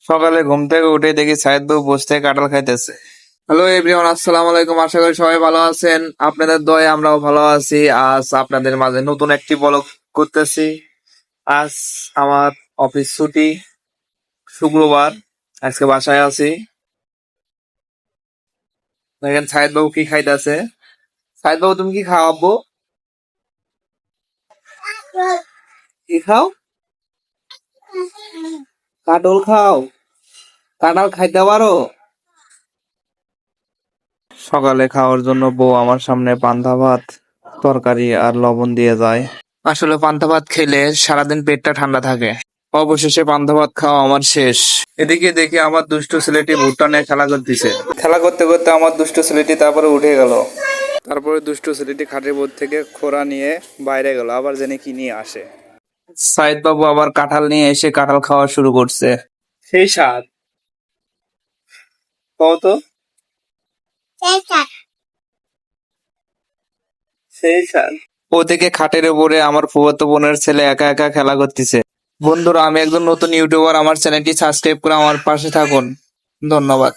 সকালে ঘুম থেকে উঠে দেখি সাইদ বাবু বসে থেকে কাঁঠাল খাইতেছে। হ্যালো এভরিওয়ান, আসসালামু আলাইকুম। আশা করি সবাই ভালো আছেন। আপনাদের দয়ায় আমরাও ভালো আছি। আজ আপনাদের মাঝে নতুন একটি ব্লগ করতেছি। আজ আমার অফিস ছুটি, শুক্রবার। আজকে বাসায় আছি। দেখেন সাইদ বাবু কি খাইতেছে। সাইদ বাবু, তুমি কি খাওয়াবো? কি খাও? কাটল খাও? কাঁঠাল খাইতে পারো? সকালে খাওয়ার জন্য বউ আমার সামনে পান্তা ভাত, তরকারি আর লবণ দিয়ে যায়। আসলে পান্তা ভাত খেলে সারাদিন পেটটা ঠান্ডা থাকে। অবশেষে পান্তা ভাত খাওয়া আমার শেষ। এদিকে দেখি আমার দুষ্টু ছেলেটি ভুট্টা নিয়ে খেলা করতেছে। খেলা করতে করতে আমার দুষ্টু ছেলেটি তারপরে উঠে গেল। তারপরে দুষ্টু ছেলেটি খাটের উপর থেকে খোরা নিয়ে বাইরে গেল, আবার জেনে কি নিয়ে আসে। সাইদ বাবু আবার কাঁঠাল নিয়ে এসে কাঁঠাল খাওয়া শুরু করছে। সেই স্বাদ, কত সেই স্বাদ। ওদিকে খাটের উপরে আমার ফুফাতো বোনের ছেলে একা একা খেলা করতেছে। বন্ধুরা, আমি একজন নতুন ইউটিউবার। আমার চ্যানেলটি সাবস্ক্রাইব করে আমার পাশে থাকুন। ধন্যবাদ।